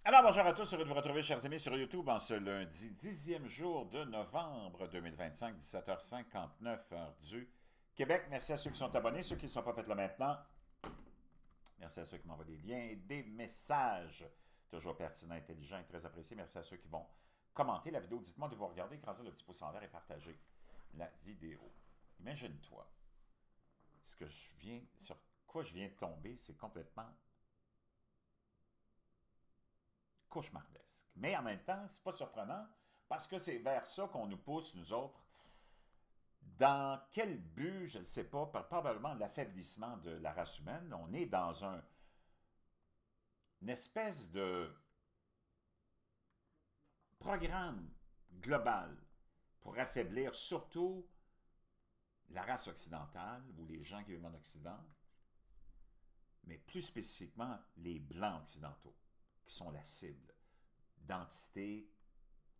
Alors, bonjour à tous, heureux de vous retrouver, chers amis, sur YouTube en ce lundi 10e jour de novembre 2025, 17h59, heure du Québec. Merci à ceux qui sont abonnés, ceux qui ne sont pas fait là maintenant. Merci à ceux qui m'envoient des liens et des messages. Toujours pertinents, intelligents et très appréciés. Merci à ceux qui vont commenter la vidéo. Dites-moi de vous regarder, écraser le petit pouce en l'air et partager la vidéo. Imagine-toi, sur quoi je viens de tomber, c'est complètement cauchemardesque. Mais en même temps, c'est pas surprenant parce que c'est vers ça qu'on nous pousse, nous autres. Dans quel but, je ne sais pas, probablement l'affaiblissement de la race humaine. On est dans une espèce de programme global pour affaiblir surtout la race occidentale ou les gens qui vivent en Occident, mais plus spécifiquement les Blancs occidentaux, qui sont la cible d'entités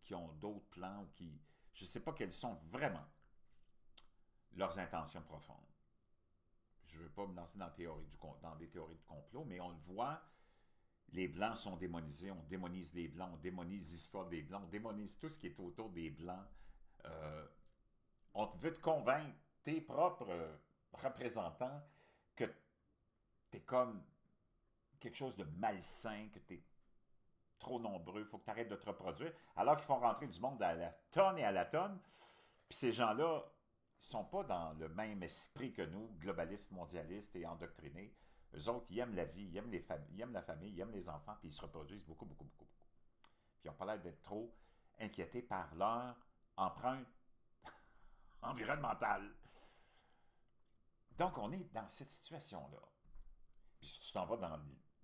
qui ont d'autres plans ou qui... Je ne sais pas quelles sont vraiment leurs intentions profondes. Je ne veux pas me lancer dans des théories de complot, mais on le voit, les Blancs sont démonisés, on démonise les Blancs, on démonise l'histoire des Blancs, on démonise tout ce qui est autour des Blancs. Euh, on veut te convaincre, tes propres représentants, que tu es comme quelque chose de malsain, que tu es trop nombreux, il faut que tu arrêtes de te reproduire, alors qu'ils font rentrer du monde à la tonne et à la tonne. Puis ces gens-là ne sont pas dans le même esprit que nous, globalistes, mondialistes et endoctrinés. Eux autres, ils aiment la vie, ils aiment la famille, ils aiment les enfants, puis ils se reproduisent beaucoup, beaucoup, beaucoup, beaucoup. Puis ils n'ont pas l'air d'être trop inquiétés par leur empreinte environnementale. Donc, on est dans cette situation-là. Puis si tu t'en vas dans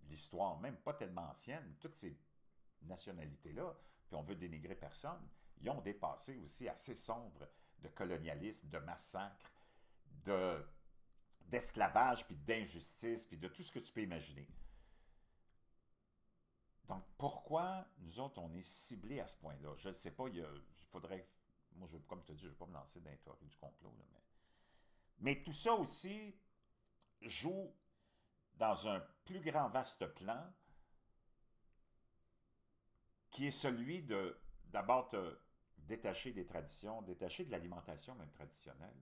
l'histoire, même pas tellement ancienne, toutes ces nationalités-là, puis on veut dénigrer personne, ils ont des passés aussi assez sombres de colonialisme, de massacre, de, d'esclavage, puis d'injustice, puis de tout ce que tu peux imaginer. Donc, pourquoi nous autres, on est ciblés à ce point-là? Je ne sais pas, il faudrait... Moi, comme je te dis, je ne vais pas me lancer dans les théories du complot, là, mais tout ça aussi joue dans un plus grand vaste plan qui est celui de d'abord te détacher des traditions, détacher de l'alimentation même traditionnelle.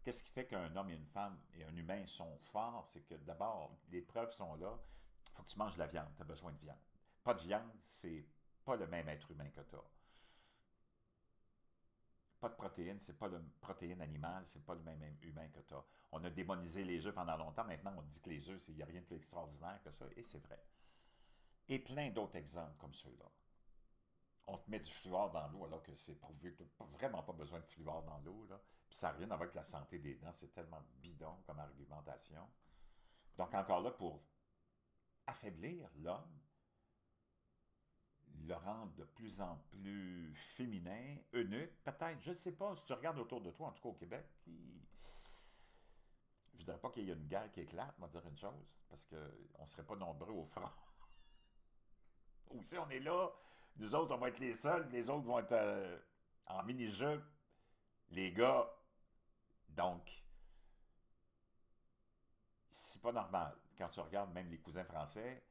Qu'est-ce qui fait qu'un homme et une femme et un humain sont forts? C'est que d'abord, les preuves sont là. Il faut que tu manges de la viande, tu as besoin de viande. Pas de viande, c'est pas le même être humain que tu as. Pas de protéines, c'est pas de protéines animales, c'est pas le même humain que tu as. On a démonisé les œufs pendant longtemps, maintenant on dit que les œufs, il n'y a rien de plus extraordinaire que ça, et c'est vrai. Et plein d'autres exemples comme ceux-là. On te met du fluor dans l'eau alors que c'est prouvé que tu n'as vraiment pas besoin de fluor dans l'eau. Là. Puis ça n'a rien à voir avec la santé des dents. C'est tellement bidon comme argumentation. Donc encore là, pour affaiblir l'homme, le rendre de plus en plus féminin, eunuque, peut-être, je ne sais pas, si tu regardes autour de toi, en tout cas au Québec, je ne dirais pas qu'il y a une guerre qui éclate, on va dire une chose, parce qu'on ne serait pas nombreux au front. Ou si on est là, nous autres, on va être les seuls, les autres vont être en mini-jeu, les gars. Donc, c'est pas normal. Quand tu regardes même les cousins français,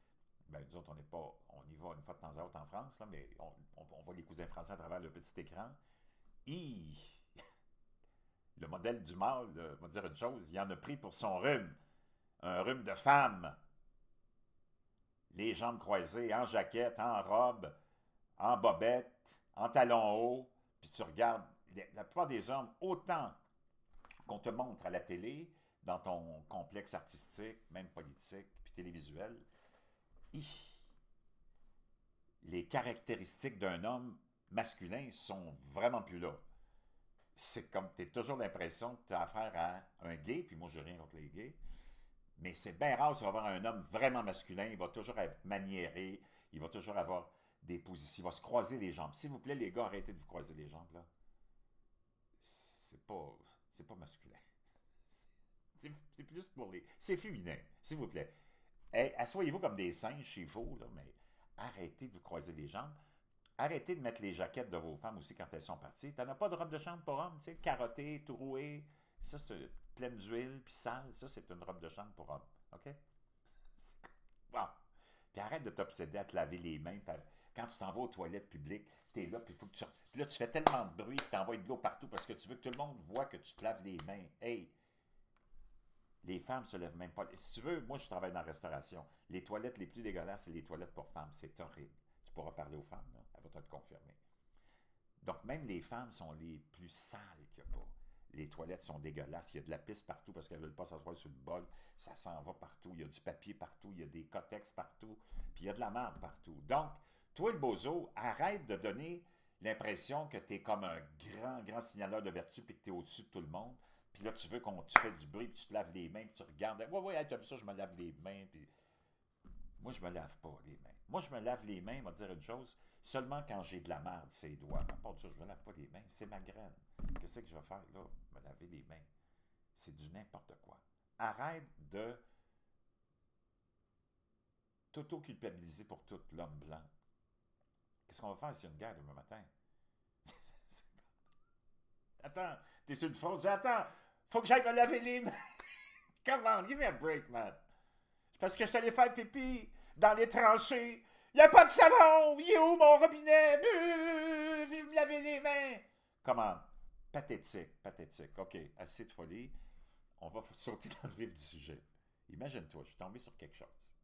ben, nous autres, on n'est pas. On y va une fois de temps à autre en France, là, mais on voit les cousins français à travers le petit écran. Hi! Le modèle du mâle, on va dire une chose, il en a pris pour son rhume. Un rhume de femme. Les jambes croisées, en jaquette, en robe, en bobette, en talons hauts. Puis tu regardes, la plupart des hommes, autant qu'on te montre à la télé, dans ton complexe artistique, même politique, puis télévisuel, les caractéristiques d'un homme masculin sont vraiment plus là. C'est comme, tu as toujours l'impression que tu as affaire à un gay, puis moi, je n'ai rien contre les gays, mais c'est bien rare si on va avoir un homme vraiment masculin, il va toujours être maniéré, il va toujours avoir des positions, il va se croiser les jambes. S'il vous plaît, les gars, arrêtez de vous croiser les jambes, là. C'est pas masculin. C'est plus pour les... C'est féminin, s'il vous plaît. Hey, asseyez-vous comme des singes chez vous, là, mais arrêtez de vous croiser les jambes. Arrêtez de mettre les jaquettes de vos femmes aussi quand elles sont parties. T'en as pas de robe de chambre pour homme, tu sais, carottée, tout rouée. Ça, c'est pleine d'huile, puis sale. Ça, c'est une robe de chambre pour homme. OK? Bon. Puis arrête de t'obséder à te laver les mains. Quand tu t'en vas aux toilettes publiques, tu es là, puis faut que tu... Puis là, tu fais tellement de bruit que tu envoies de l'eau partout parce que tu veux que tout le monde voit que tu te laves les mains. Hey, les femmes se lèvent même pas. Si tu veux, moi, je travaille dans la restauration. Les toilettes les plus dégueulasses, c'est les toilettes pour femmes. C'est horrible. Tu pourras parler aux femmes, là. Elles vont te le confirmer. Donc, même les femmes sont les plus sales qu'il n'y a pas. Les toilettes sont dégueulasses. Il y a de la pisse partout parce qu'elles ne veulent pas s'asseoir sur le bol. Ça s'en va partout. Il y a du papier partout. Il y a des cotex partout. Puis il y a de la merde partout. Donc, toi, le bozo, arrête de donner l'impression que tu es comme un grand, grand signaleur de vertu puis que tu es au-dessus de tout le monde. Puis là, tu veux qu'on tu fais du bruit puis tu te laves les mains puis tu regardes. Ouais, ouais, hey, t'as vu ça, je me lave les mains. Puis... Moi, je me lave pas les mains. Moi, je me lave les mains, on va te dire une chose, seulement quand j'ai de la merde, ses doigts. À part de ça, je me lave pas les mains. C'est ma graine. Qu'est-ce que je vais faire là? Me laver les mains. C'est du n'importe quoi. Arrête de t'auto-culpabiliser pour tout l'homme blanc. Qu'est-ce qu'on va faire s'il y a une guerre demain matin? Attends, t'es sur le front, dis attends, faut que j'aille me laver les mains. Come on, give me a break, man. Parce que je suis allé faire pipi dans les tranchées. Il n'y a pas de savon. Il est où mon robinet? Viens me laver les mains. Comment? Pathétique, pathétique. OK, assez de folie. On va sauter dans le vif du sujet. Imagine-toi, je suis tombé sur quelque chose.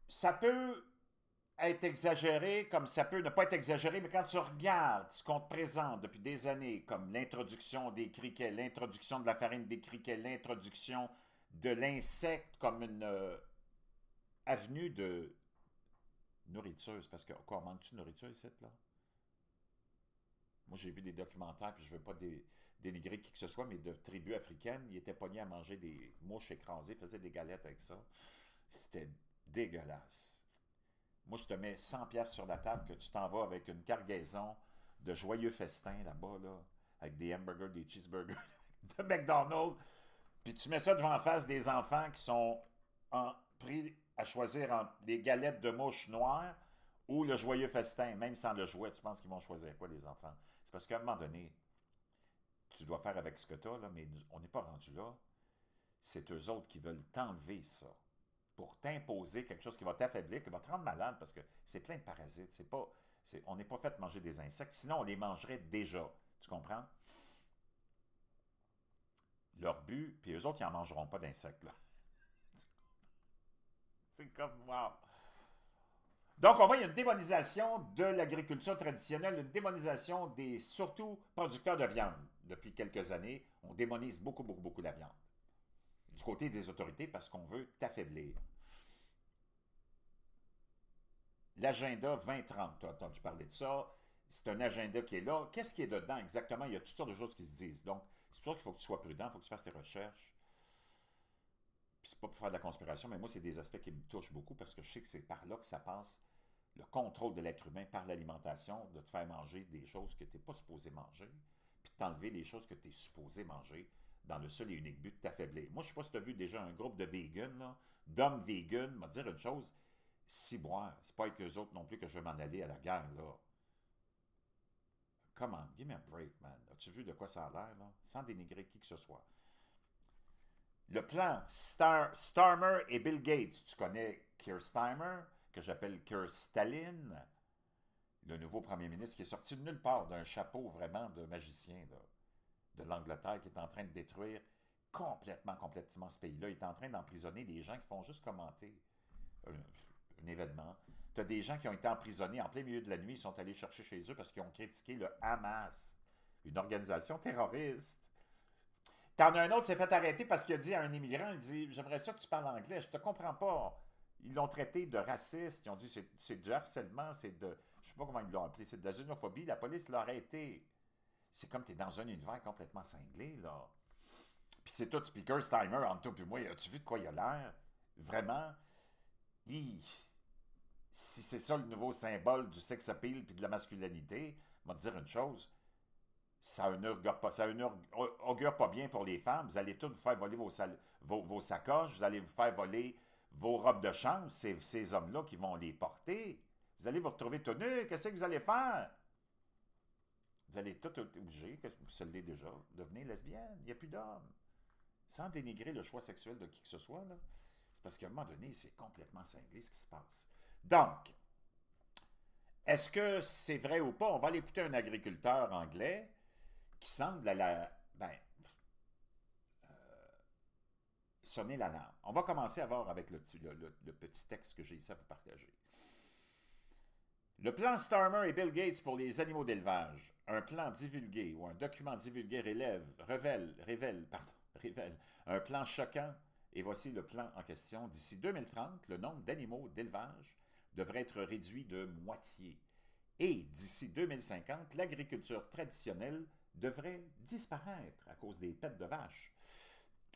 Ça peut être exagéré comme ça peut ne pas être exagéré, mais quand tu regardes ce qu'on te présente depuis des années, comme l'introduction des criquets, l'introduction de la farine des criquets, l'introduction de l'insecte comme une avenue de nourriture, c'est parce que, quoi, manque-tu de nourriture ici, là? Moi, j'ai vu des documentaires, puis je ne veux pas dénigrer qui que ce soit, mais de tribus africaines, ils étaient pognés à manger des mouches écrasées, faisaient des galettes avec ça. C'était dégueulasse. Moi, je te mets 100$ sur la table que tu t'en vas avec une cargaison de joyeux festins là-bas, là, avec des hamburgers, des cheeseburgers de McDonald's, puis tu mets ça devant la face des enfants qui sont pris à choisir entre les galettes de mouches noires ou le joyeux festin, même sans le jouet. Tu penses qu'ils vont choisir quoi, les enfants? C'est parce qu'à un moment donné, tu dois faire avec ce que tu as, là, mais on n'est pas rendu là. C'est eux autres qui veulent t'enlever ça pour t'imposer quelque chose qui va t'affaiblir, qui va te rendre malade, parce que c'est plein de parasites. On n'est pas fait de manger des insectes, sinon on les mangerait déjà. Tu comprends? Leur but, puis eux autres, ils n'en mangeront pas d'insectes, là. C'est comme, wow! Donc, on voit, il y a une démonisation de l'agriculture traditionnelle, une démonisation des, surtout, producteurs de viande. Depuis quelques années, on démonise beaucoup, beaucoup, beaucoup la viande. Du côté des autorités, parce qu'on veut t'affaiblir. L'agenda 2030, tu as entendu parler de ça. C'est un agenda qui est là. Qu'est-ce qui est dedans exactement? Il y a toutes sortes de choses qui se disent. Donc, c'est pour ça qu'il faut que tu sois prudent, il faut que tu fasses tes recherches. Puis c'est pas pour faire de la conspiration, mais moi, c'est des aspects qui me touchent beaucoup parce que je sais que c'est par là que ça passe le contrôle de l'être humain par l'alimentation, de te faire manger des choses que tu n'es pas supposé manger, puis de t'enlever les choses que tu es supposé manger dans le seul et unique but de t'affaiblir. Moi, je ne sais pas si tu as vu déjà un groupe de vegans, d'hommes vegans, m'a dire une chose, si boire, c'est pas avec eux autres non plus que je vais m'en aller à la guerre, là. Come on, give me a break, man. As-tu vu de quoi ça a l'air, là? Sans dénigrer qui que ce soit. Le plan Starmer et Bill Gates. Tu connais Keir Starmer, que j'appelle Keir Stalin, le nouveau premier ministre qui est sorti de nulle part d'un chapeau vraiment de magicien là, de l'Angleterre qui est en train de détruire complètement ce pays-là. Il est en train d'emprisonner des gens qui font juste commenter un événement. Tu as des gens qui ont été emprisonnés en plein milieu de la nuit, ils sont allés chercher chez eux parce qu'ils ont critiqué le Hamas, une organisation terroriste. T'en as un autre qui s'est fait arrêter parce qu'il a dit à un immigrant, il dit « J'aimerais ça que tu parles anglais, je te comprends pas. » Ils l'ont traité de raciste, ils ont dit c'est du harcèlement, c'est de, je sais pas comment ils l'ont appelé, c'est de la xénophobie, la police l'a arrêté. C'est comme tu es dans un univers complètement cinglé, là. Puis c'est tout speaker, Steimer, entre toi et moi, as-tu vu de quoi il a l'air? Vraiment, si c'est ça le nouveau symbole du sex appeal puis de la masculinité, je vais te dire une chose, ça augure pas bien pour les femmes. Vous allez tous vous faire voler vos sacoches, vous allez vous faire voler vos robes de chambre, c'est ces hommes-là qui vont les porter. Vous allez vous retrouver tout nus, qu'est-ce que vous allez faire? Vous allez tout obliger, que vous se l'êtes déjà, devenir lesbienne, il n'y a plus d'hommes. Sans dénigrer le choix sexuel de qui que ce soit, là. C'est parce qu'à un moment donné, c'est complètement cinglé ce qui se passe. Donc, est-ce que c'est vrai ou pas? On va aller écouter un agriculteur anglais qui semble sonner l'alarme. On va commencer à voir avec le petit texte que j'ai ici à vous partager. Le plan Starmer et Bill Gates pour les animaux d'élevage, un plan divulgué ou un document divulgué révèle un plan choquant. Et voici le plan en question. D'ici 2030, le nombre d'animaux d'élevage devrait être réduit de moitié. Et d'ici 2050, l'agriculture traditionnelle devrait disparaître à cause des pets de vaches.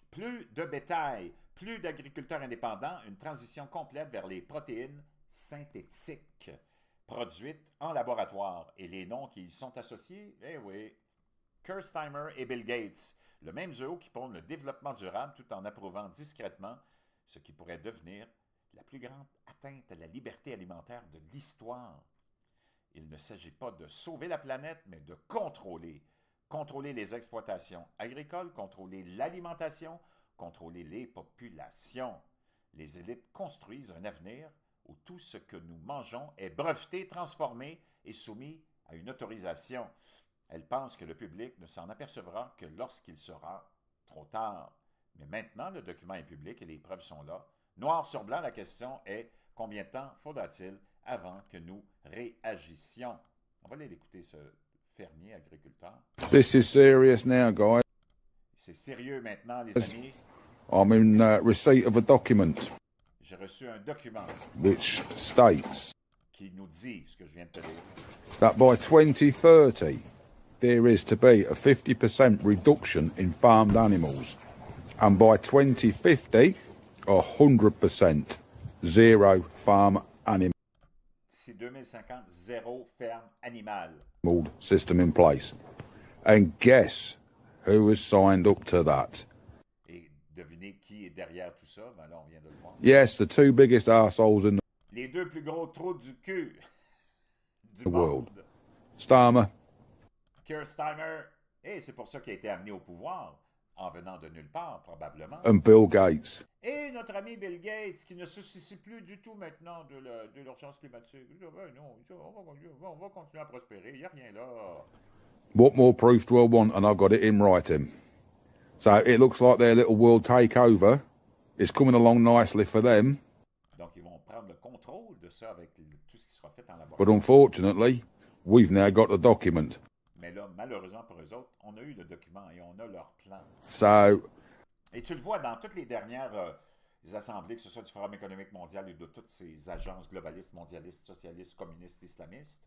Plus de bétail, plus d'agriculteurs indépendants, une transition complète vers les protéines synthétiques produites en laboratoire. Et les noms qui y sont associés, eh oui, Kerstheimer et Bill Gates, le même duo qui prône le développement durable tout en approuvant discrètement ce qui pourrait devenir la plus grande atteinte à la liberté alimentaire de l'histoire. Il ne s'agit pas de sauver la planète, mais de contrôler les exploitations agricoles, contrôler l'alimentation, contrôler les populations. Les élites construisent un avenir où tout ce que nous mangeons est breveté, transformé et soumis à une autorisation. Elles pensent que le public ne s'en apercevra que lorsqu'il sera trop tard. Mais maintenant, le document est public et les preuves sont là. Noir sur blanc, la question est combien de temps faudra-t-il avant que nous réagissions? On va aller l'écouter, ce fermier agriculteur. This is serious now, guys. C'est sérieux maintenant, les amis. I'm in receipt of a document J'ai reçu un document which states qui nous dit ce que je viens de te dire. that by 2030 there is to be a 50% reduction in farmed animals, and by 2050 100% zero farm animal D'ici 2050, zéro ferme animale. system in place. And guess who has signed up to that? Et devinez qui est derrière tout ça? Ben là, on vient de le voir. Yes, the two biggest arseholes in Les deux plus gros trous du cul du the world. monde. Starmer Kerstheimer, et c'est pour ça qu'il a été amené au pouvoir, en venant de nulle part, probablement. and Bill Gates. Et notre ami Bill Gates, qui ne se soucie plus du tout maintenant de l'urgence climatique. Il dit, ben non, on va continuer à prospérer, il n'y a rien là. What more proof do I want? And I've got it in writing. So it looks like their little world takeover is coming along nicely for them. Donc, ils vont prendre le contrôle de ça avec tout ce qui sera fait en But laboratoire. unfortunately, we've now got the document. Mais là, malheureusement pour eux autres, on a eu le document et on a leur plan. So Et tu le vois dans toutes les dernières les assemblées, que ce soit du Forum économique mondial et de toutes ces agences globalistes, mondialistes, socialistes, communistes, islamistes,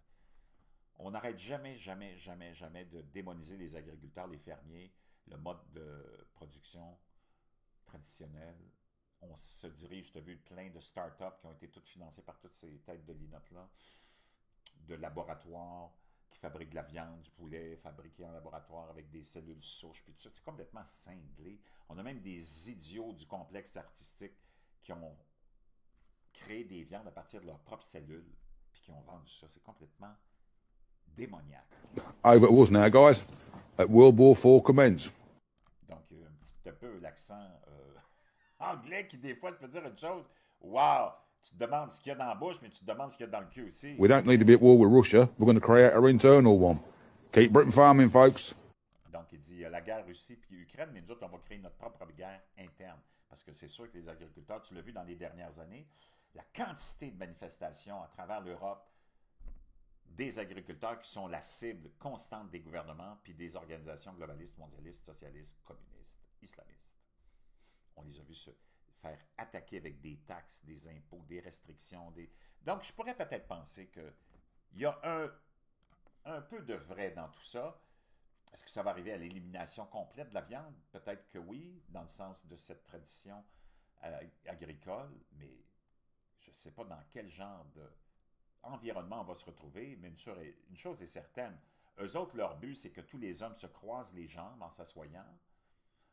on n'arrête jamais de démoniser les agriculteurs, les fermiers, le mode de production traditionnel. On se dirige, tu as vu plein de start-up qui ont été toutes financées par toutes ces têtes de linotte-là, de laboratoires qui fabriquent de la viande, du poulet fabriqué en laboratoire avec des cellules souches, puis tout ça. C'est complètement cinglé. On a même des idiots du complexe artistique qui ont créé des viandes à partir de leurs propres cellules, puis qui ont vendu ça. C'est complètement démoniaque. over it was now, guys. World War IV commenced. Donc, il y a un petit peu l'accent anglais qui, des fois, te peut dire une chose. Wow! Tu te demandes ce qu'il y a dans la bouche, mais tu te demandes ce qu'il y a dans le cul aussi. We don't need to be at war with Russia. We're going to create our internal one. Keep Britain farming, folks. Donc, il dit, il y a la guerre Russie puis Ukraine, mais nous autres, on va créer notre propre guerre interne. Parce que c'est sûr que les agriculteurs, tu l'as vu dans les dernières années, la quantité de manifestations à travers l'Europe des agriculteurs qui sont la cible constante des gouvernements puis des organisations globalistes, mondialistes, socialistes, communistes, islamistes. On les a vus se faire attaquer avec des taxes, des impôts, des restrictions. Donc, je pourrais peut-être penser qu'il y a un peu de vrai dans tout ça. Est-ce que ça va arriver à l'élimination complète de la viande? Peut-être que oui, dans le sens de cette tradition agricole, mais je ne sais pas dans quel genre d'environnement on va se retrouver, mais une chose est certaine. Eux autres, leur but, c'est que tous les hommes se croisent les jambes en s'assoyant,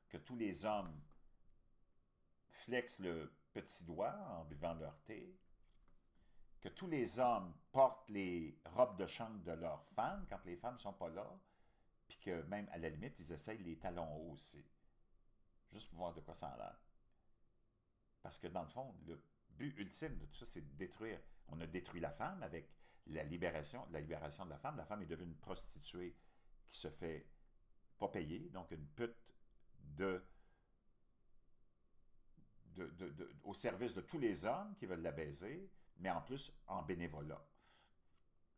que tous les hommes flexent le petit doigt en buvant leur thé, que tous les hommes portent les robes de chambre de leurs femmes quand les femmes ne sont pas là, puis que même, à la limite, ils essayent les talons hauts aussi. Juste pour voir de quoi ça a l'air. Parce que dans le fond, le but ultime de tout ça, c'est de détruire. On a détruit la femme avec la libération de la femme. La femme est devenue une prostituée qui se fait pas payer, donc une pute au service de tous les hommes qui veulent la baiser, mais en plus en bénévolat.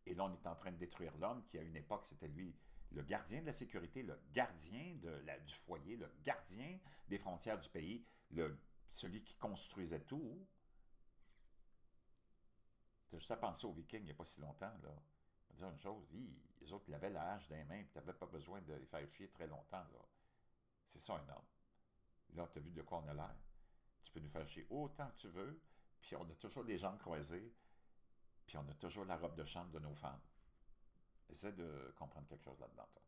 Et là, on est en train de détruire l'homme qui, à une époque, c'était lui le gardien de la sécurité, le gardien du foyer, le gardien des frontières du pays, celui qui construisait tout. Tu as juste à penser aux Vikings il n'y a pas si longtemps, là. On va dire une chose, les autres, ils avaient la hache dans les mains, puis tu n'avais pas besoin de les faire chier très longtemps, là. C'est ça, un homme. Là, tu as vu de quoi on a l'air. Tu peux nous faire chier autant que tu veux, puis on a toujours des jambes croisées, puis on a toujours la robe de chambre de nos femmes. Essaie de comprendre quelque chose là-dedans, toi.